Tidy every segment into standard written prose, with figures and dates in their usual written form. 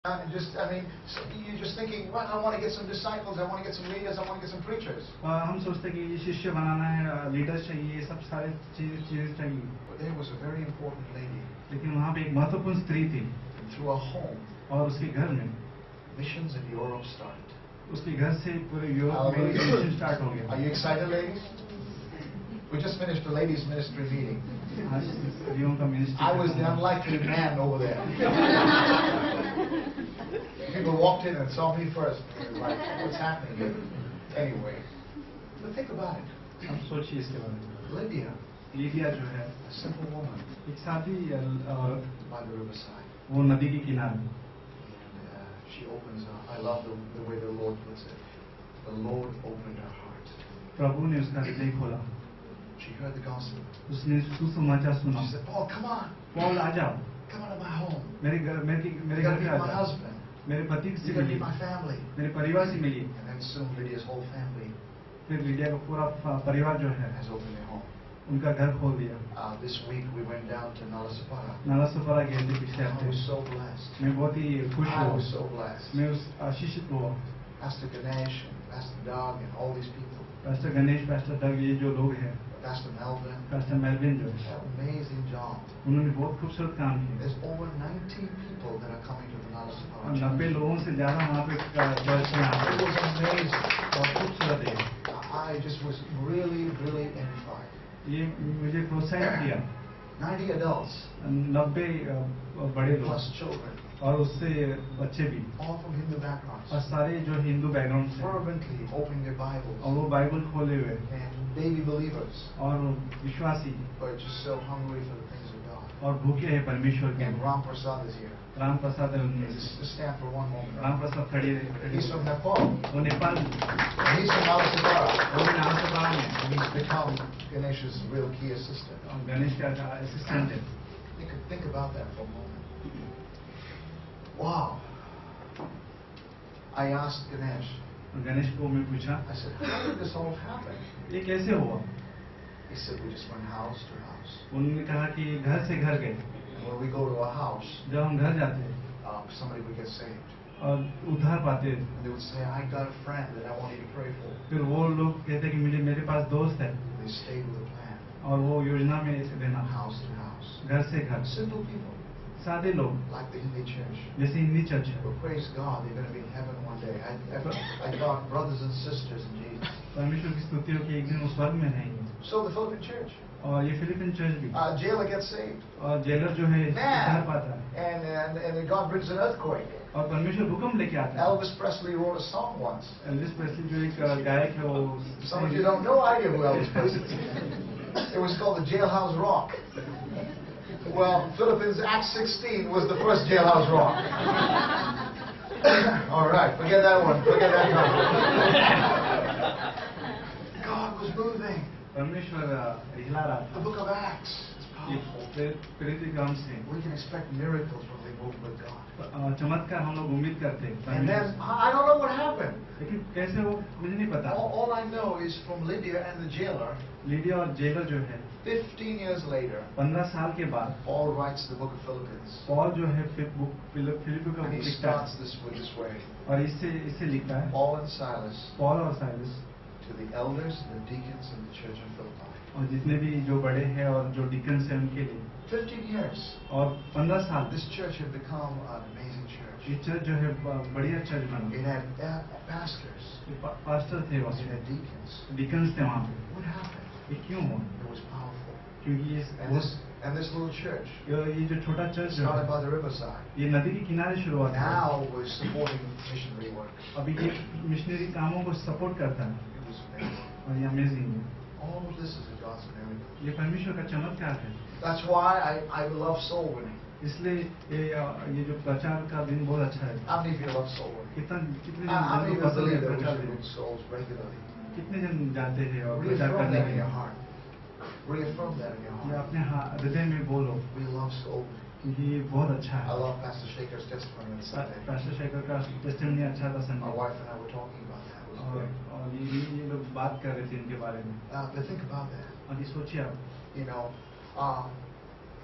You're just thinking, well, I want to get some disciples, I want to get some leaders, I want to get some preachers. हम सोचते कि ये शिष्य बनाना है, leaders चाहिए, ये सब सारे चीजें चाहिए. But there was a very important lady. लेकिन वहाँ पे एक महत्वपूर्ण स्त्री थी. Through her home, और उसके घर में missions in Europe started. उसके घर से पूरे यूरोप में मिशन स्टार्ट हो गया. Are you excited, ladies? We just finished the ladies' ministry meeting. I was the unlikely man over there. People walked in and saw me first. They were like, what's happening here? Anyway, but think about it. अब सोचिए इसके बारे में. Lydia, जो है, a simple woman, एक सादी औरत, by the riverside. वो नदी के किनारे. And she opens her. I love the way the Lord puts it. The Lord opened her heart. प्रभु ने उसका हृदय खोला. She heard the gospel. उसने सुसमाचार सुना. She said, Paul, come on. Paul, आ जाओ. Come on to my home. मेरे घर पे आ my जाओ. husband. मेरे पति से You're मिलिए. my family. मेरे परिवार से मिलिए. And then soon Lydia's whole family फिर लीडिया का पूरा परिवार जो है, has opened their home. उनका घर खोल दिया. This week we went down to Nalasapara. Nalasopara गए थे पिछले I हफ्ते. was so blessed. मैं बहुत ही खुश I हुआ. was so blessed. मैं उस आशीषित हुआ. Pastor Ganesh and Pastor Doug and all these people. Pastor Ganesh, pastor Doug, ये जो लोग हैं, Pastor Melvin. पास्टर मेलविन जो है, Amazing job. उन्होंने बहुत खूबसूरत काम किया. There's over 90 people that are coming to the Nalasapara. 90 लोगों से ज़्यादा वहाँ पे चर्च में आते It हैं. was amazing. बहुत खूबसूरत है. I just was really edified. ये मुझे प्रोत्साहित किया. 90 adults. 90 बड़े लोग Plus children. और उससे बच्चे भी, All from Hindu backgrounds. और सारे जो हिंदू बैकग्राउंड से, Fervently opening their Bibles. और वो बाइबल खोले हुए And baby believers. और विश्वासी, But just so hungry for the things of God. और भूखे हैं परमेश्वर के. And Ram Prasad is here. Ram Prasad है उनमें. Just stand for one moment. Ram Prasad खड़ी है. He's from Nepal. वो Nepal, And he's from Nalasapara. वो नालासोपारा में, And he's become Ganesh's real key assistant. और गणेश का असिस्टेंट है. Think about that for a moment. Wow. I asked Ganesh. Ganesh को मैं पूछा, I said, how did this all happen? ये कैसे हुआ? He said, we just went house to house. उन्होंने कहा कि घर से घर गए. And when we go to a house, जब हम घर जाते हैं, somebody would get saved. और उद्धार पाते हैं, And they would say, I got a friend that I want you to pray for. फिर वो लोग कहते हैं कि मेरे पास दोस्त है, They stayed with a plan. और वो योजना में ऐसे देना. House to house. घर से घर. Simple people. सादे लोग, Like the Hindi church. जैसे हिंदी चर्च है. But praise God, they're going to be in heaven one day. I got brothers and sisters in Jesus. परमेश्वर की स्तुति हो कि एक दिन वो स्वर्ग में रहेंगे. So the Philippine church. और ये फिलिपिन चर्च भी. Jailer gets saved. और जेलर जो है उद्धार पाता है. And then God brings an earthquake. और परमेश्वर भूकंप लेके आता है. Elvis Presley wrote a song once. Elvis Presley जो एक गायक है, वो Some of you don't know idea who Elvis Presley is. It was called the Jailhouse Rock. Well, Philippines Acts 16 was the first Jailhouse Rock. All right, forget that one. Forget that one. God was moving. परमेश्वर हिला रहा था. The book of Acts. It's powerful. प्रेरित काम से We can expect miracles when we move with God. चमत्कार हम लोग उम्मीद करते हैं. And then, I don't know what happened. लेकिन कैसे वो मुझे नहीं पता. All I know is from Lydia and the jailer. Lydia और जेलर जो है, 15 years later, 15 साल के बाद, Paul writes the book of Philippians. Paul जो है फिलिपी का And he बुक लिखता है. starts this way. और इससे लिखता है, Paul and Silas पॉल और Silas, to the elders and the deacons in the church of Philippi. और जितने भी जो बड़े हैं और जो डिकन्स हैं उनके लिए. 15 years. और 15 साल This church had become an amazing church. ये चर्च जो है बढ़िया चर्च बना. It had pastors. पास्टर थे वहाँ It पे, had deacons. डिकन्स थे वहाँ पे. What happened? ये क्यों हुआ? It was powerful. क्योंकि And this little church ये जो छोटा चर्च जो started है, by the riverside. ये नदी के किनारे शुरू हुआ था. Now we're supporting missionary work. अभी ये मिशनरी कामों को सपोर्ट करता है. It was amazing. और ये अमेजिंग है. All of this is a God's miracle. ये परमेश्वर का चमत्कार है. That's why I love soul winning. इसलिए ये जो प्रचार का दिन बहुत अच्छा है. How many of you love soul winning? कितने How many जन of you पसंद है believe that we प्रचार should दिन? win souls regularly? कितने जन जाते हैं और प्रचार Reaffirm करने that के in your लिए? heart. Reaffirm that in your ये heart. अपने हृदय में बोलो, We love soul winning. क्योंकि ये बहुत अच्छा I है. love Pastor Shaker's testimony on Sunday. Pastor Shekhar का टेस्टिमनी अच्छा था My Sunday. wife and I were talking about that. It was great. और ये लोग बात कर रहे थे इनके बारे में. But think about that. और ये सोचिए आप, You know,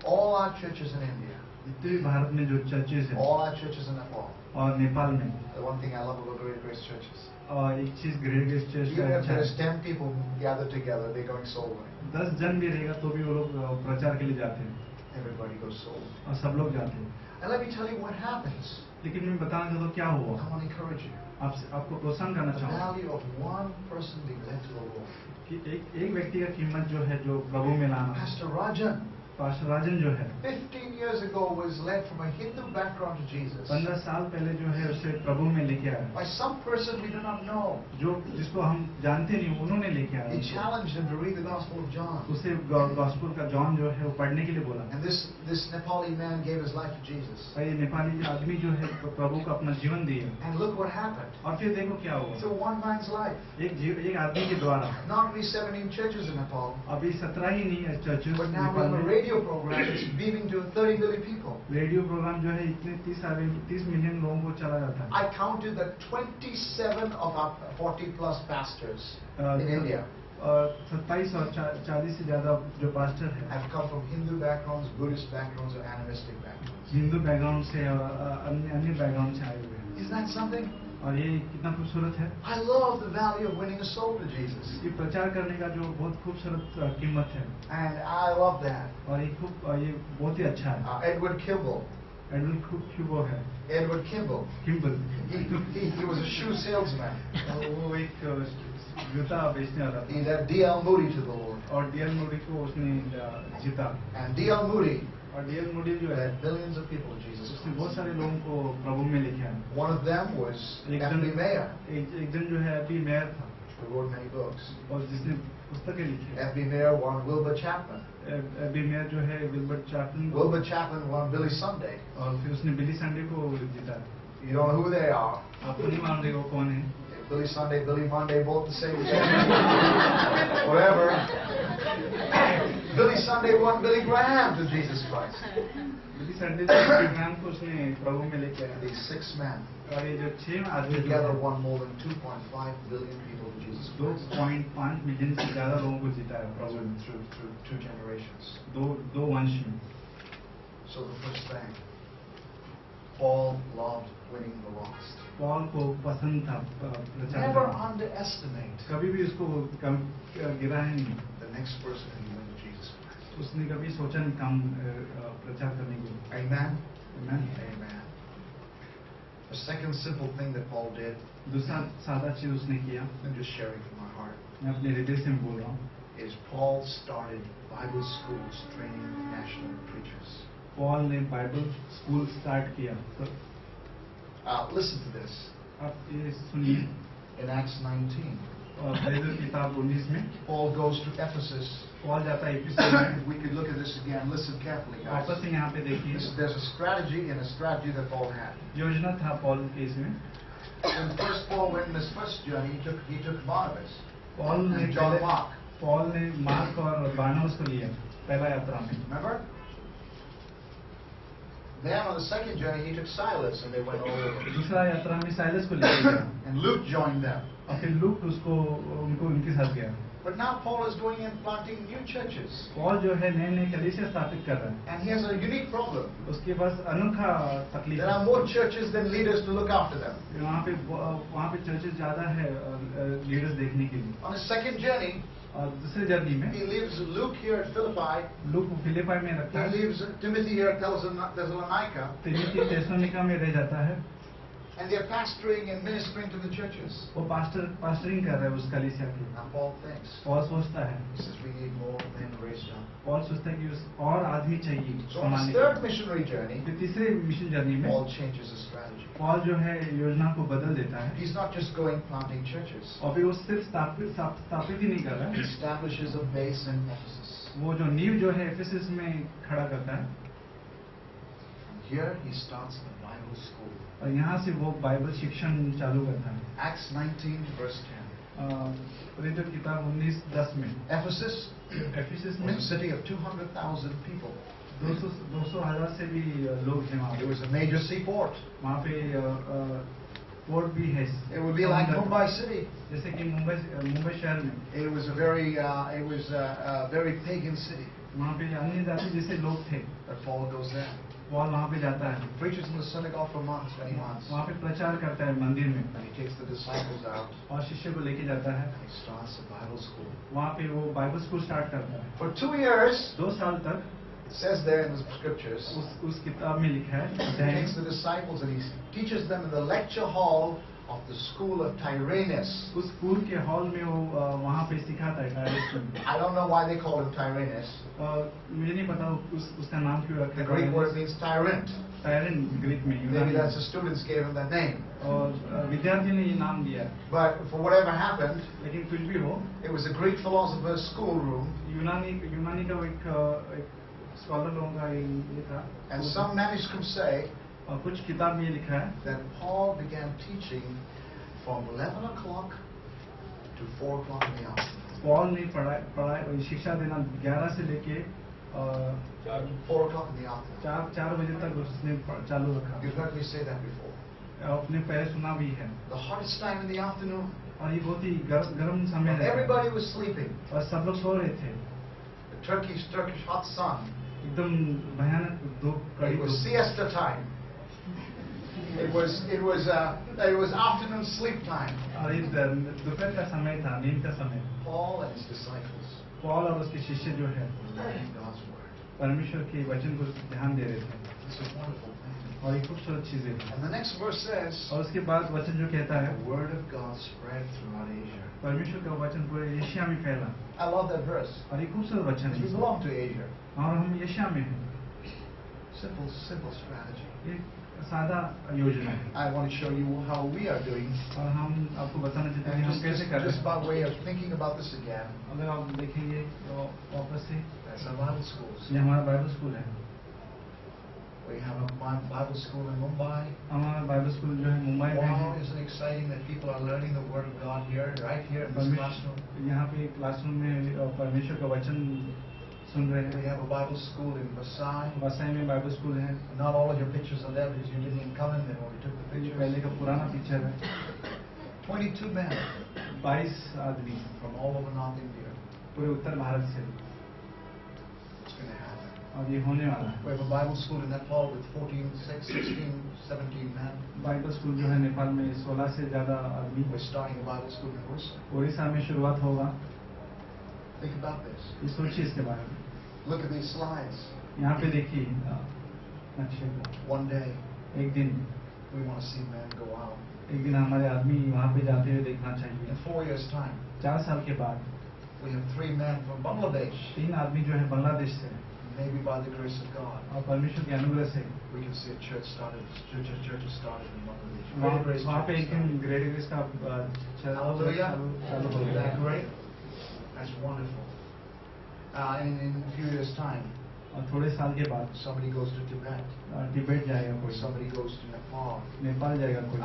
all our churches in India, जितने भी भारत में जो चर्चेज है All our churches in Nepal. और नेपाल में, The one thing I love about Great Grace churches. और एक चीज ग्रेट ग्रेस चर्च का Even if अच्छा there's है, 10 people gathered together, they're going soul winning. 10 जन भी रहेगा तो भी वो लोग प्रचार के लिए जाते हैं Everybody goes soul winning. और सब लोग जाते हैं. And let me tell you what happens. लेकिन मैं बताना चाहता हूँ क्या I हुआ. want to encourage you. आपको प्रोत्साहन करना The चाहूँगा value of one person being led to the Lord. कि एक व्यक्ति का कीमत जो है जो प्रभु में लाना. Pastor Rajan, पास्टर राजन जो है 15 years ago, was led from a Hindu background to Jesus 15 साल पहले जो है उसे प्रभु में लेके आया, by some person we do not know. जो जिसको हम जानते नहीं उन्होंने लेके He आया. challenged him to read the Gospel of John. उसे गॉस्पेल का जॉन जो है वो पढ़ने के लिए बोला. And this Nepali man gave his life to Jesus. और ये नेपाली आदमी जो है प्रभु को अपना जीवन दिया. And look what happened. और फिर देखो क्या हुआ. Through one man's life. एक आदमी के द्वारा. Not only 17 churches in Nepal, अभी 17 ही नहीं है churches but now we Nepal have a में. radio program that's beaming to 30 million people. Radio programme जो है इतने 30 मिलियन लोगों को चला जाता है. I counted that 27 of our 40 plus pastors in India 27 और 40 से ज्यादा जो पास्टर है have come from Hindu backgrounds, Buddhist backgrounds, or animistic backgrounds. Hindu background से और अन्य बैकग्राउंड से आए हुए हैं. Isn't that something? और ये कितना खूबसूरत है. I love the value of winning a soul to Jesus. ये प्रचार करने का जो बहुत खूबसूरत कीमत है. And I love that. और ये बहुत ही अच्छा है. Edward Kimball. एडविन क्यूबो है. Edward Kimball. Kimball. He was a shoe salesman. वो एक जूता बेचने वाला He था. led D.L. Moody to the Lord. और डीएल मोडी को उसने जीता. And D.L. Moody और डीएल मोडी जो है led millions of people to Jesus उसने Christ. बहुत सारे लोगों को प्रभु में लेके आया. One of them was एक F.B. Mayer, एक जन जो है अभी मेयर था who wrote many books. और जिसने पुस्तकें लिखी है. F.B. Mayer won Wilbur Chapman. अभी मेयर जो है विल्बर्ट चैपलिन को, Wilbur Chapman won Billy Sunday. और फिर उसने बिली संडे को जीता. You don't know who they are. आपको नहीं मालूम देखो कौन है. Billy Sunday, Billy Monday, both the same. Whatever. Billy Sunday won Billy Graham to Jesus Christ. Billy Sunday को विज्ञान को उसने प्रभु में लेके आया. These 6 men और ये जो 6 आदमी जो together है, won more than 2.5 billion people to Jesus Christ 2.5 million से ज्यादा लोगों को जीता है प्रभु में. through 2 generations. दो वंश में. So the first thing, Paul loved winning the lost. Paul को पसंद था प्रचार Never करना. underestimate कभी भी उसको कम गिरा है नहीं. the next person who went to Jesus Christ. उसने कभी सोचा नहीं काम प्रचार करने के लिए. Amen. Amen. Amen. The second simple thing that Paul did, दूसरा सादा चीज उसने किया, I'm just sharing from my heart, मैं अपने हृदय से बोल रहा हूँ, is Paul started Bible schools training national preachers. Paul ने बाइबल स्कूल स्टार्ट किया. तो Listen to this. आप ये सुनिए. In Acts 19, और प्रेरित किताब 19 में Paul goes to Ephesus. Paul जाता है एफिसस में. We could look at this again. Listen carefully, guys. वापस से यहाँ पे देखिए. There's a strategy and a strategy that Paul had. योजना था पॉल के इसमें. When first Paul went on his first journey, he took Barnabas Paul ने and John पहले Mark. पॉल ने मार्क और बारनबास को लिया पहला यात्रा में. Remember? Then on the second journey, he took Silas and they went all over. दूसरा यात्रा में साइलस को लेके गया And Luke joined them. और फिर लूक उनके साथ गया. But now Paul is going and planting new churches. Paul जो है नए कलीसिया स्थापित कर रहा है. And he has a unique problem. उसके पास अनोखा तकलीफ There are more churches than leaders to look after them. वहाँ पे चर्चेस ज्यादा है लीडर्स देखने के लिए. On his second journey, और दूसरे जर्नी में he leaves Luke here at Philippi. Luke Philippi में रखता He है. leaves Timothy here at Thessalonica. Timothy थेसलोनिका में रह जाता है. And they're pastoring and ministering to the churches. वो पास्टरिंग कर रहा है उस कलीसिया की. Now Paul thinks, पॉल सोचता है. he says, we need more men raised up. Paul सोचता है कि और आदमी चाहिए. So on his third missionary journey, फिर तीसरे मिशन जर्नी में Paul changes his strategy. Paul जो है योजना को बदल देता है. He's not just going planting churches. और फिर वो सिर्फ स्थापित ही नहीं कर रहा He है. establishes a base in Ephesus. वो जो नींव जो है एफिसस में खड़ा करता है. And here he starts the Bible school. और यहाँ से वो बाइबल शिक्षण चालू करता है. Acts 19 verse 10. प्रेरित किताब 19:10 में Ephesus एफिसस was में a city of 200,000 people. 200,000 से भी लोग हैं वहाँ It पे. was a major seaport. वहाँ पे पोर्ट भी है. It would be like Mumbai city. जैसे कि मुंबई शहर में It was a very pagan city. वहाँ पे अन्य जाति जैसे लोग थे. But Paul goes there. Paul वहाँ पे जाता है, preaches in the synagogue for months, many months. वहाँ पे प्रचार करता है मंदिर में, And he takes the disciples out. और शिष्य को लेके जाता है, And he starts a Bible school. वहाँ पे वो बाइबल स्कूल स्टार्ट करता है। For 2 years, 2 साल तक it says there in the scriptures, उस किताब में लिखा है, he takes the disciples and he teaches them in the lecture hall of the school of Tyrannus. उस स्कूल के हॉल में वो वहाँ पे सिखाता है टायरेस में। I don't know why they call him Tyrannus. मुझे नहीं पता उसका नाम क्यों रखा The है। Greek word means tyrant. Tyrant Greek में, Maybe यूनानी that's the students gave him that name. और विद्यार्थी ने ये नाम दिया। But for whatever happened, लेकिन कुछ भी हो, it was a Greek philosopher's schoolroom, यूनानी का एक स्कॉलर लोगों का ये था। and some manuscripts say और कुछ किताब में ये लिखा है that Paul began teaching from 11 o'clock to 4 o'clock in the afternoon. Paul ने पढ़ाई शिक्षा देना 11 से लेके 4 o'clock in the afternoon. 4 बजे तक उसने चालू रखा। You've heard me say that before. आपने पहले सुना भी है। The hottest time in the afternoon. और ये बहुत ही गर्म समय है। Everybody was sleeping. और सब लोग सो रहे थे। The Turkish hot sun. एकदम भयानक धूप कड़ी It was siesta time. It was afternoon sleep time. और ये दोपहर का समय था, नींद का समय। Paul and his disciples Paul और उसके शिष्य जो है learning God's word. परमेश्वर के वचन को ध्यान दे रहे थे। It's a wonderful thing. और ये खूबसूरत चीजें हैं। And the next verse says, और उसके बाद वचन जो कहता है, the word of God spread throughout Asia. परमेश्वर का वचन पूरे एशिया में फैला। I love that verse. और ये खूबसूरत वचन We है। belong to Asia. और हम एशिया में हैं। Simple strategy. ये सादा योजना है। I want to show you how we are doing. और हम आपको बताना चाहते हैं And कि हम कैसे कर रहे just हैं। by way of thinking about this again, अगर आप देखेंगे तो वापस से that's our Bible schools. ये हमारा बाइबल स्कूल है। We have a Bible school in Mumbai. हमारा बाइबल स्कूल जो है मुंबई में Wow, है। isn't it exciting that people are learning the word of God here, right here in this classroom? यहाँ पे क्लासरूम में परमेश्वर का वचन सुन रहे We हैं। have a Bible school in Vasai. वसाई में बाइबल स्कूल है। Not all of your pictures are there because you didn't even come in there when we took the ये pictures. पहले का पुराना पिक्चर है। 22 men 22 आदमी from all over North India. पूरे उत्तर भारत से, It's going to happen. और ये होने वाला है। We have a Bible school in Nepal with 14, 16, 17 men. Bible school जो है नेपाल में 16 से ज्यादा आदमी। We're starting a Bible school in Orissa. Orissa में शुरुआत होगा। Think about this. ये सोचिए इसके बारे में। Look at these slides. यहाँ पे देखिए नक्शे को। One day, एक दिन we want to see men go out. एक दिन हमारे आदमी वहाँ पे जाते हुए देखना चाहिए। In 4 years' time, 4 साल के बाद we have 3 men from Bangladesh. 3 आदमी जो है बांग्लादेश से, Maybe by the grace of God, और परमेश्वर के अनुग्रह से we can see a church started. Churches started in Bangladesh. Great grace वहाँ पे churches एक दिन started. ग्रेट ग्रेस का Hallelujah. चालू हो Isn't that गया। great? That's wonderful. And in a few years' time, और थोड़े साल के बाद somebody goes to Tibet. Tibet जाएगा कोई, Somebody goes to Nepal. Nepal जाएगा कोई,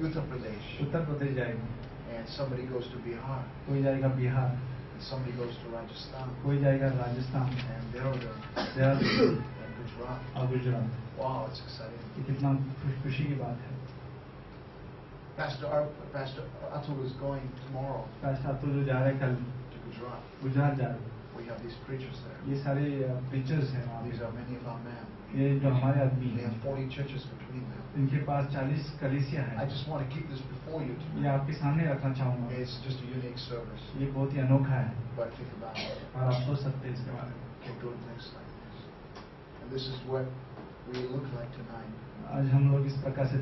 Uttar Pradesh. उत्तर प्रदेश जाएगा, And somebody goes to Bihar. कोई जाएगा Bihar, And somebody goes to Rajasthan. कोई जाएगा Rajasthan, And Deoghar. Dehradun And Gujarat. और गुजरात। Wow, it's exciting. ये कितना खुशी की बात है। Pastor Atul is going tomorrow राष्ट्र तो जो जा रहे हैं कल to Gujarat. गुजरात जा रहे हैं। We have these preachers there. ये सारे प्रीचर्स हैं वहाँ These पे। are many of our men. ये जो हमारे आदमी We हैं, have 40 churches between them. इनके पास 40 कलीसिया I है। just want to keep this before you ये tonight. आपके सामने रखना चाहूँगा। It's just a unique service. ये बहुत ही अनोखा है, But think about it. और आप सोच सकते हैं इसके बारे में। Okay, go to the next slide, please. And this is what we look like tonight. आज हम लोग इस प्रकार से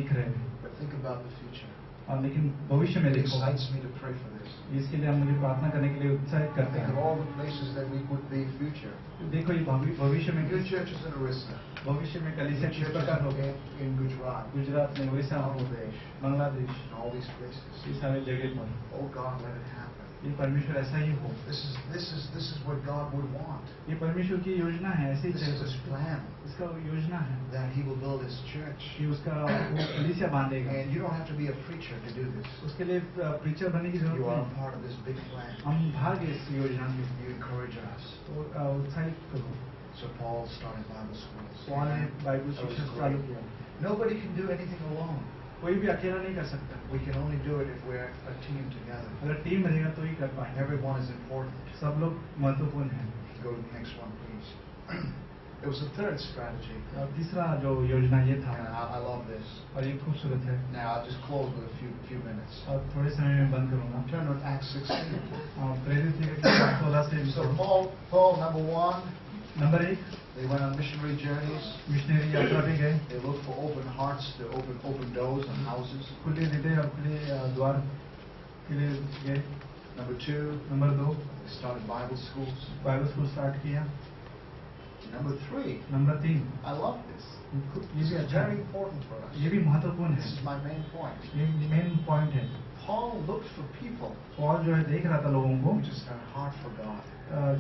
दिख रहे हैं, But think about the future. और लेकिन भविष्य में It देखो, excites me to pray for this. इसके लिए हम मुझे प्रार्थना करने के लिए उत्साहित करते Think of हैं। all the places that we would be future. देखो ये भविष्य में Good churches in Orissa. भविष्य में कलीसिया Good किस churches प्रकार होगा, in Gujarat. गुजरात में, उड़ीसा में, Bangladesh. Bangladesh, And all these places. ये सारे जगह पर Oh God, let it happen. ये परमेश्वर ऐसा ही हो। This is what God would want. ये परमेश्वर की योजना है, ऐसे ही This is His plan. इसका योजना है That He will build His church. कि उसका वो कलीसिया बांधेगा। And you don't have to be a preacher to do this. उसके लिए प्रीचर बनने की जरूरत You are a नहीं, part of this big plan. हम भाग हैं इस योजना में। You encourage us. तो उत्साहित करो। So Paul started Bible schools. Paul ने बाइबल That was शिक्षा great. चालू किया। Nobody can do anything alone. कोई भी अकेला नहीं कर सकता, We can only do it if we're a team together. अगर टीम रहेगा तो ही कर पाएंगे। Everyone is important. सब लोग महत्वपूर्ण हैं। Go to the next one, please. There was a third strategy, और तीसरा जो योजना ये था, and I love this. और ये खूबसूरत है, Now I'll just close with a few minutes. और थोड़े समय में बंद करूंगा। Turn to Acts 16. और प्रेरित लिखा कि 16 से So Paul, number one, number 1, they went on missionary journeys. Missionary यात्रा पे गए, They looked for open hearts to open doors and houses. खुले हृदय और खुले द्वार के लिए गए। Number two, number 2, they started Bible schools. Bible school start किया। Number three, number 3, I love this. ये This भी is अच्छा very है, important for us. ये भी महत्वपूर्ण This है, is my main point. ये मेन पॉइंट है। Paul looked for people Paul जो है देख रहा था लोगों को who just had a heart for God.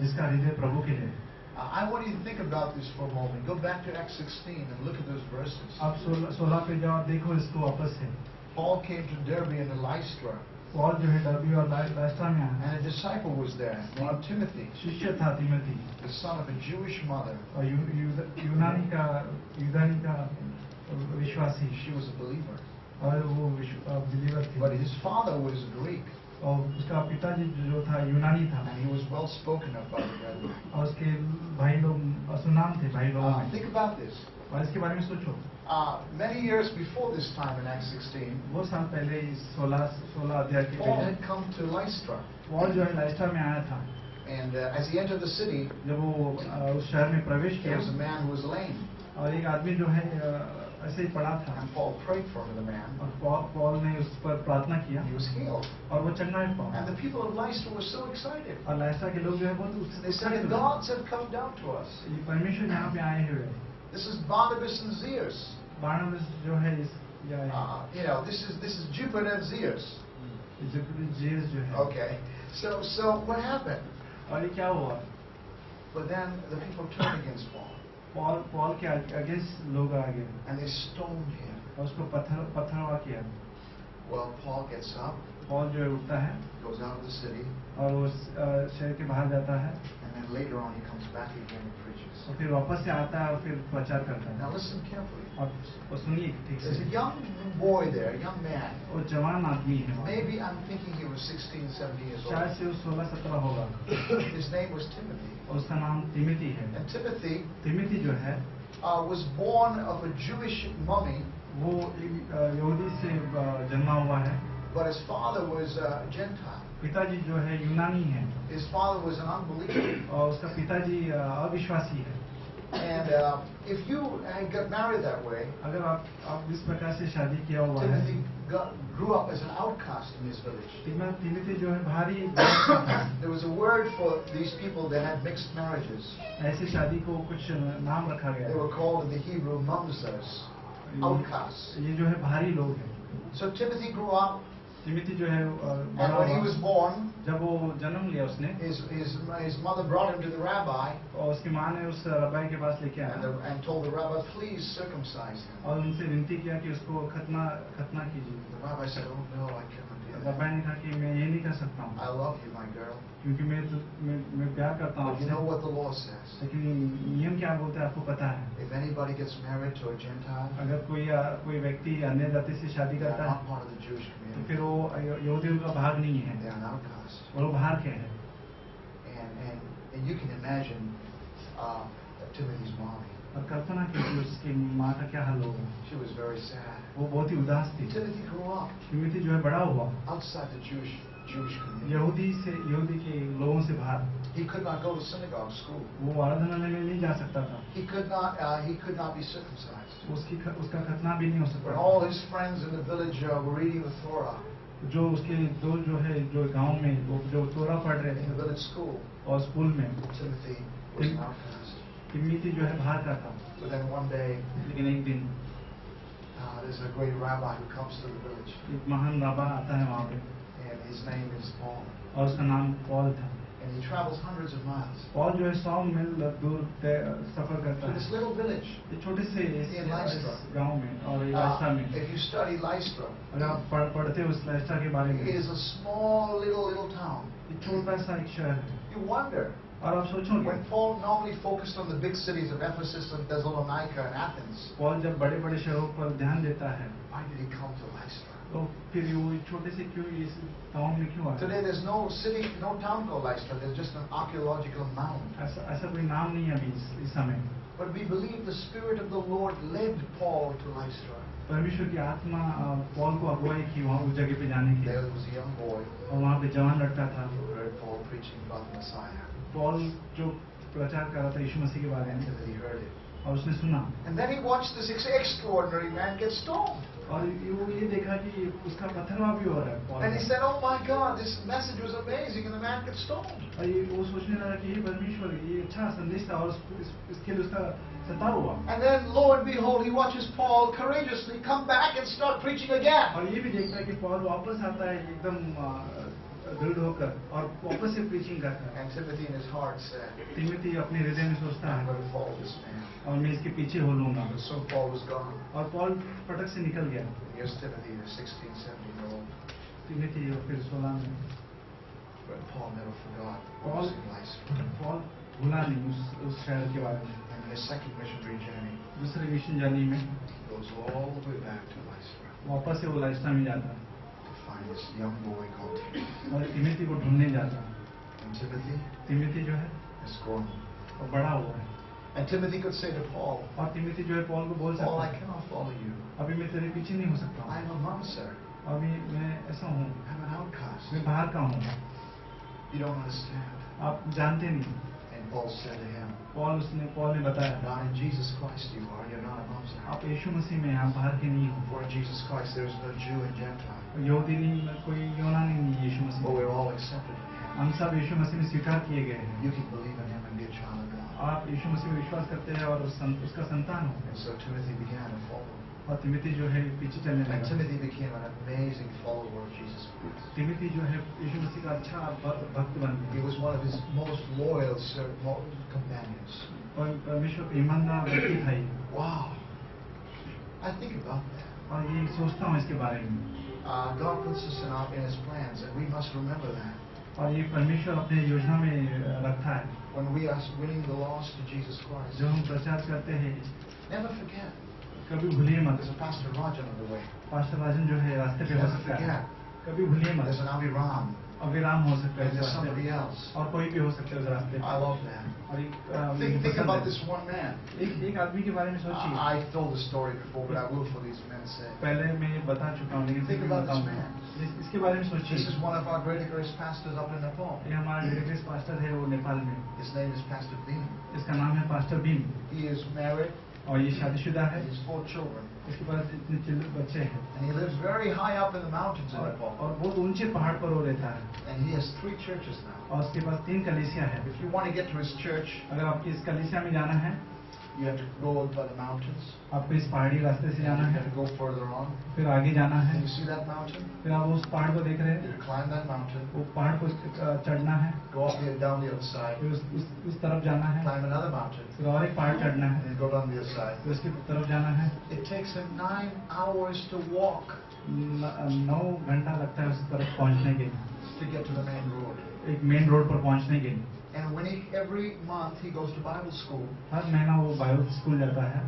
जिसका हृदय प्रभु के लिए। I want you to think about this for a moment. Go back to Acts 16 and look at those verses. अब 16 पे जाओ, देखो इसको वापस से। Paul came to Derbe and to Lystra, Paul जो है डर्बी और लाइस्ट्रा में आया, and a disciple was there named Timothy, शिष्य था Timothy, the son of a Jewish mother. और यूनानी का विश्वासी, She was a believer, और वो बिलीवर but थी, his father was Greek, और उसका पिताजी जो था यूनानी था, and he was well spoken of by the brethren. और उसके भाई लोग सुनाम थे भाई लोगों में। Think about this. और इसके बारे में सोचो, Many years before this time in Acts 16, वो साल पहले इस 16 अध्याय के Paul पहले had come to Lystra, Paul जो है लाइस्ट्रा में आया था। and as he entered the city, जब वो उस शहर में प्रवेश there किया, was a man who was lame, और एक आदमी जो है ऐसे ही पड़ा था, and Paul prayed for the man. और पॉल ने उस पर प्रार्थना किया, He was healed, और वो चंगा हुआ। and the people of Lystra were so excited. और लाइस्ट्रा के लोग जो है बहुत They said, उत्साहित "The हुए। gods have come down to us. ये परमेश्वर यहाँ पे आए हुए हैं। This is Barnabas and Zeus. बारनबास जो है इस या This is Jupiter and Zeus." Jesus जो है। Okay. So what happened? और ये क्या हुआ? But then the people turned against Paul, Paul के अगेंस्ट लोग आ गए, and they stoned him. और उसको पत्थरवा किया। Well, Paul gets up, Paul जो है उठता है, goes out of the city, और वो शहर के बाहर जाता है, and then later on he comes back again and preaches. और फिर वापस से आता है और फिर प्रचार करता है। Now listen carefully. और सुनिए ठीक There's a से, young boy there, a young man. वो जवान आदमी है, Maybe I'm thinking he was 16, 17 years शायद old. से वो 16-17 होगा, His name was Timothy. और उसका नाम तिमोथी है। And Timothy तिमोथी जो है was born of a Jewish mummy, वो यहूदी से जन्मा हुआ है, but his father was a Gentile. पिताजी जो है यूनानी है, His father was an unbeliever. और उसका पिताजी अविश्वासी है। And if you had got married that way, अगर आप इस प्रकार से शादी किया हुआ है, Timothy grew up as an outcast in his village. Timothy जो है भारी There was a word for these people that had mixed marriages. ऐसी शादी को कुछ नाम रखा गया They है। were called in the Hebrew mamzers, outcasts. ये जो है भारी लोग हैं। So Timothy grew up, Timothy जो है बड़ा and when he was हुआ, born, जब वो जन्म लिया उसने, his mother brought him to the rabbi और उसकी माँ ने उस रब्बाई के पास लेके आया and told the rabbi, "Please circumcise him." और उनसे विनती किया कि उसको खतना कीजिए। The rabbi said, "Oh no, I cannot do that. रब्बाई ने कहा कि मैं ये नहीं कर सकता हूँ, I love you, my girl. क्योंकि मैं प्यार करता हूँ But you know आपसे। what the law says? लेकिन नियम क्या बोलते हैं आपको पता है, If anybody gets married to a Gentile, अगर कोई व्यक्ति अन्य जाति से शादी they're करता है, not part of the Jewish तो community. फिर वो यहूदियों का भाग नहीं है, They're an outcast. और वो बाहर के हैं। And you can imagine Timothy's mommy. और कल्पना कीजिए उसकी माँ का क्या हाल होगा, She was very sad. वो बहुत ही उदास थी। Timothy grew up तिमोथी जो है बड़ा हुआ outside the Jewish community. यहूदी के लोगों से बाहर, He could not go to synagogue school. वो आराधनालय में नहीं जा सकता था, He could not be circumcised. उसका खतना भी नहीं हो When सकता all था। his friends in the village were reading the Torah जो उसके दोस्त जो गांव में वो जो तोरा पढ़ रहे in the थे village school, और स्कूल में, Timothy was an outcast. Timothy जो है बाहर का था। But then one day, लेकिन एक दिन there's a great rabbi who comes to the village, एक महान राबा आता है वहाँ पे, and his name is Paul. और उसका नाम पॉल था। And he travels hundreds of miles Paul जो है 100 मील दूर सफर करता to this है, little village. ये छोटे से In Lystra. गांव में और लाइस्ट्रा में। If you study Lystra, अगर आप पढ़ते हो उस लाइस्ट्रा के बारे में, it is a small little town. ये छोटा सा एक शहर है। You wonder, और आप सोचोगे When Paul normally focused on the big cities of Ephesus and Thessalonica and Athens, Paul जब बड़े बड़े शहरों पर ध्यान देता है why did he come to Lystra? तो फिर वो छोटे से क्यों इस गाँव में क्यों आया? Today there's no city, no town called Lystra. There's just an archaeological mound. ऐसा कोई नाम नहीं है अभी इस समय। But we believe the Spirit of the Lord led Paul to Lystra. परमेश्वर की आत्मा पॉल को अगुवाई की वहाँ उस जगह पे जाने की। There was a young boy और वहाँ पे जवान लड़का था। who heard Paul preaching about the Messiah. Paul जो प्रचार कर रहा था यीशु मसीह के बारे में, And he heard it. और उसने सुना। And then he watched this extraordinary man get stoned. और वो ये देखा कि उसका पत्थरवा भी हो रहा है पॉल And he का। said, "Oh my God, this message was amazing, and the man gets stoned." और ये वो सोचने लगा कि ये परमेश्वर ये अच्छा संदेश था और इसके लिए उसका सताव हुआ। And then, lo and behold, he watches Paul courageously come back and start preaching again. और ये भी देखता है कि पॉल वापस आता है एकदम दृढ़ होकर और वापस से प्रीचिंग करता है। And Timothy in his heart said, Timothy अपने हृदय में सोचता "I'm है going to follow this man." और मैं इसके पीछे हो लूंगा। But soon Paul was gone. और पॉल फटक से निकल गया। Here's Timothy, the 16, 17-year-old. Timothy और फिर 16 में But Paul never forgot what was in Lystra. Paul भूला नहीं उस शहर के बारे में। And his second missionary journey दूसरे मिशन जर्नी में goes all the way back to Lystra वापस से वो लाइस्ट्रा में जाता है to find this young boy called Timothy. और तिमोथी को ढूंढने जाता है। And Timothy तिमोथी जो है is grown. वो बड़ा हुआ है And Timothy could say to Paul, और तिमोथी जो है पॉल को बोल "Paul, सकता I है cannot follow you. अभी मैं तेरे पीछे नहीं हो सकता I am a monster. अभी मैं ऐसा हूँ, I'm an outcast. मैं बाहर का हूँ, You don't understand." आप जानते नहीं। And Paul said to him, Paul ने बताया "Not in Jesus Christ you are. You're not a monster. आप यीशु मसीह में आप बाहर के नहीं हो। For in Jesus Christ there is no Jew and Gentile. यहूदी नहीं, कोई यूनानी नहीं यीशु But Masih. we're all accepted in Him. हम सब यीशु मसीह में स्वीकार किए गए हैं। You can believe in Him and be a child of God." आप यीशु मसीह में विश्वास करते हैं और उसका संतान हो। And so Timothy began to follow. और तिमोथी जो है पीछे चलने And लगा। Timothy became an amazing follower of Jesus Christ. Timothy जो है यीशु मसीह का अच्छा भक्त बन He गया was one of his most loyal companions. और परमेश्वर का ईमानदार व्यक्ति था ये। Wow. I think about that. और ये सोचता हूँ इसके बारे में। God puts us in His plans, and we must remember that. और ये परमेश्वर अपने योजना में रखा है। When we are winning the lost to Jesus Christ, जो हम प्रचार करते हैं never forget. कभी भूलिए मत। There's a Pastor Rajan on the way. Pastor Rajan जो है रास्ते पे हो Never सकता है, forget. कभी भूलिए मत। There's an Aviram. अविराम हो सकता है And इस there's रास्ते somebody पे, else. और कोई भी हो सकता है उस रास्ते पे। I love that. और Think about this one man. एक आदमी के बारे में सोचिए। I've told the story before, but I will for these men's sake. पहले मैं बता चुका हूँ लेकिन Think फिर about this बताऊंगा। man. इसके बारे में This सोचिए। is one of our great grace pastors up in Nepal. ये हमारा डेलीगेट पास्टर है वो नेपाल में। His name is Pastor Bean. इसका नाम है pastor Bean He is married. और ये शादीशुदा है। He has 4 children. इसके पास इतने बच्चे हैं And he lives very high up in the mountains in और Nepal. बहुत ऊंचे पहाड़ पर वो रहता है And he has 3 churches now. और उसके पास 3 कलीसिया है। If you want to get to his church, अगर आपको इस कलीसिया में जाना है you have to go by the mountains. आपको इस पहाड़ी रास्ते से You जाना है, have to go further on. फिर आगे जाना है, Can you see that mountain? फिर आप उस पहाड़ को देख रहे You हैं, have to climb that mountain, वो पहाड़ को चढ़ना है, go up the, down the other side, फिर उस तरफ जाना है, climb another mountain, फिर और एक पहाड़ चढ़ना and है, then go down the other side. फिर उसकी तरफ जाना है। It takes him 9 hours to walk 9 घंटा लगता है उस तरफ पहुंचने के लिए, to get to the main road. एक मेन रोड पर पहुंचने के लिए। And when every month he goes to Bible school, हर महीना वो बाइबल स्कूल जाता है,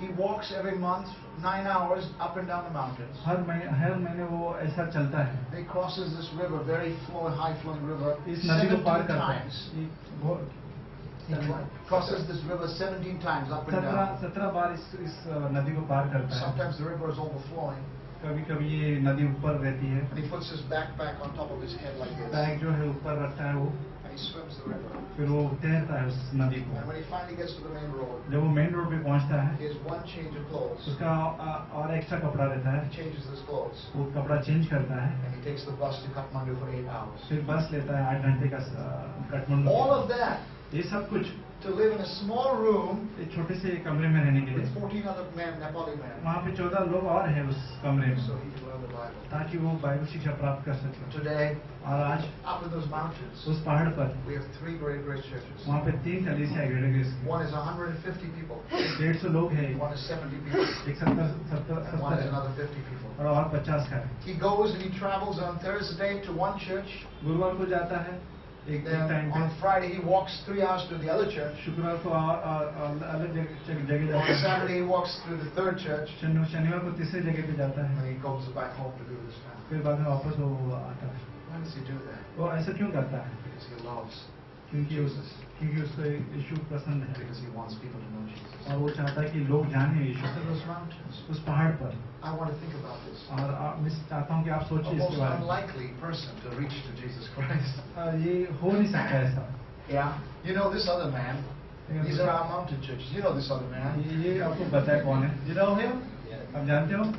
he walks every month 9 hours up and down the mountains. हर महीने वो ऐसा चलता है। He crosses this river, very high flowing river, इस नदी को पार 17 करता है। times. ये He crosses this river 17 times up and down. 17 बार इस नदी को पार करता है। Sometimes the river is overflowing, कभी कभी ये नदी ऊपर रहती है, and he puts his backpack on top of his head like this, bag जो है ऊपर रखता है वो, and he swims the river. फिर वो तैरता है उस नदी को। And when he finally gets to the main road, जब वो मेन रोड पे पहुंचता है, he has one change of clothes. उसका और एक्स्ट्रा कपड़ा रहता है, He changes his clothes, वो कपड़ा चेंज करता है, and he takes the bus to Kathmandu for 8 hours. फिर बस लेता है 8 घंटे का काठमांडू। All of that ये सब कुछ to live in a small room एक छोटे से कमरे में रहने के with लिए। 14 other men, Nepali men, वहाँ पे 14 लोग और हैं उस कमरे में, so he can learn the Bible. ताकि वो बाइबल शिक्षा प्राप्त कर सके। Today, और आज up in those mountains, उस पहाड़ पर we have 3 great grace churches. वहाँ पे 3 कलीसिया है ग्रेटर ग्रेस की। One is 150 people, 150 लोग हैं, one is 70 people, एक 70 and one is है another 50 people. और 50 का है। He goes and he travels on Thursday to one church, गुरुवार को जाता है एक Then टाइम पे on Friday he walks 3 hours to the other church. शुक्रवार को अलग जगह जाता On है, Saturday he walks through the third church. शनिवार को तीसरे जगह पे जाता And है, he comes back home to be with his family. फिर बाद में वापस वो आता है। Why does he do that? वो ऐसा क्यों करता है? Because he loves क्योंकि क्योंकि उसको यीशु पसंद है because he wants people to know Jesus. और वो चाहता है कि लोग जाने यीशु Look at those mountains. उस पहाड़ पर। I want to think about this. और मैं चाहता हूँ कि आप A सोचिए most इसके बारे में। unlikely person to reach to Jesus Christ. ये हो नहीं सकता ऐसा। Yeah. You know this other man. These are our mountain churches. You know this other man. ये आपको पता है कौन है? You know him? आप जानते हो?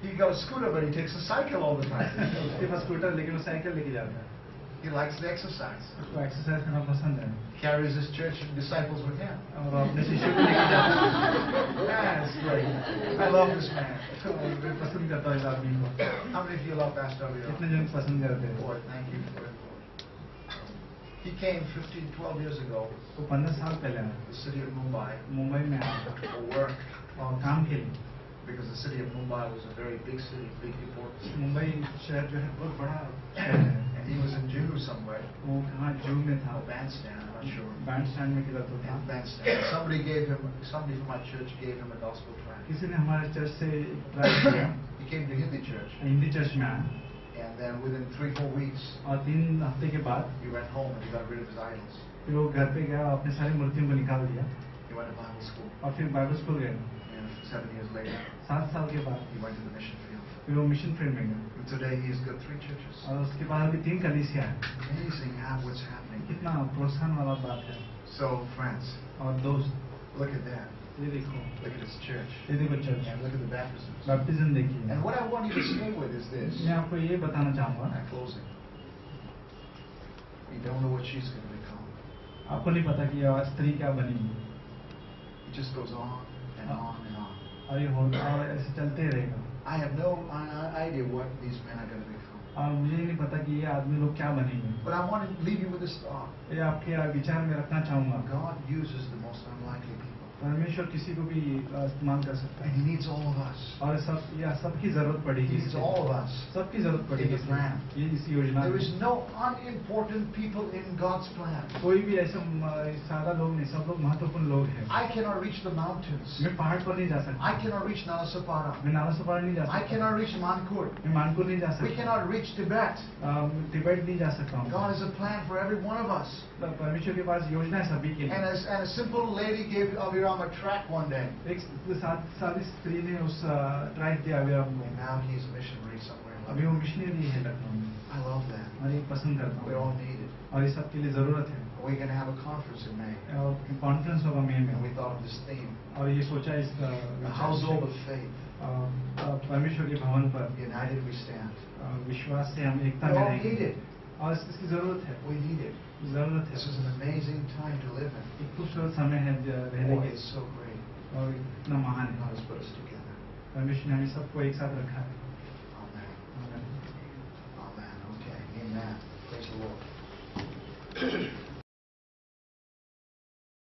He got a scooter, but he takes a cycle all the time. उसके पास स्कूटर लेकिन वो साइकिल लेके जाता है। He likes to exercise. उसको एक्सरसाइज करना पसंद है Carries his church disciples with him. और अपने शिष्यों को लेके जाता है। That's great. I love this man. मैं पसंद करता हूँ इस आदमी को। How many of you love Pastor Abhiyam? कितने जन पसंद करते हैं? Lord, thank you for it, Lord. He came 12 years ago वो 15 साल पहले आया, to the city of Mumbai Mumbai में आया for work और काम के लिए। because the city of Mumbai was a very big city, big important. Mumbai शहर जो है बहुत बड़ा शहर है। And he was in Jew somewhere, वो कहाँ जू में था, a bandstand, I'm not sure. Band stand में किधर तो था। And bandstand. Somebody from my church gave him a gospel tract. किसी ने हमारे चर्च से ट्राई किया, He came to Hindi church, Hindi church में आया and then within 3-4 weeks, और 3 हफ्ते के बाद he went home and he got rid of his idols. फिर वो घर पे गया, अपने सारी मूर्तियों को निकाल दिया He went to Bible school. और फिर बाइबल स्कूल गया। And 7 years later, 7 साल के बाद he went to the mission field. फिर वो मिशन फील्ड में गया And today he's got 3 churches. और उसके बाद अभी 3 कलीसिया है। Amazing how what's happening. कितना प्रोत्साहन वाला बात है। So, friends, और दोस्त, look at that. ये देखो, Look at his church. ये देखो church, And look at the baptisms. Baptism देखिए। And what I want you to stay with is this. मैं आपको ये बताना चाहूँगा, I'm closing. You don't know what she's going to become. आपको नहीं पता कि यह स्त्री क्या बनेगी It just goes on and on and on. और ये होगा और ऐसे चलते रहेगा। I have no idea what these men are going to become. और मुझे नहीं पता कि ये आदमी लोग क्या बनेंगे। But I want to leave you with this thought. ये आपके विचार में रखना चाहूँगा। God uses the most unlikely people. परमेश्वर किसी को भी इस्तेमाल कर सकता And है He needs all of us. और सबकी जरूरत He पड़ेगी, needs all of us. सबकी जरूरत In पड़ेगी His plan. ये इस योजना There में। is no unimportant people in God's plan. कोई भी ऐसे सादा लोग नहीं, सब लोग महत्वपूर्ण लोग हैं। I cannot reach the mountains. मैं पहाड़ पर नहीं जा सकता, I cannot reach Nalasopara. मैं नालासोपारा नहीं जा I सकता, cannot reach Mankur. मैं मानपुर नहीं जा We सकता, cannot reach Tibet. तिब्बत नहीं जा सकता हूँ। God has a plan for every one of us. परमेश्वर के पास योजना है सभी के And लिए। a simple lady gave Aviram a tract one day. एक सादी स्त्री ने उस ट्राइब दिया अभिराम को। And now he's a missionary somewhere. अभी वो मिशनरी है लखनऊ में I love that. और ये पसंद करता We're all हूँ needed. और ये सबके लिए जरूरत है। We're going to have a conference in May. और कॉन्फ्रेंस होगा मई And we में thought of this theme. और ये सोचा इस The household of faith. परमेश्वर के भवन पर United we stand. विश्वास से हम एकता We're में all रहेंगे needed. और इसकी जरूरत है, We need it. जरूरत This है। is an amazing time to live in. एक खूबसूरत समय है रहने Boy, के it's so great. और इतना महान God है। has put us together. परमेश्वर ने हमें सबको एक साथ रखा है।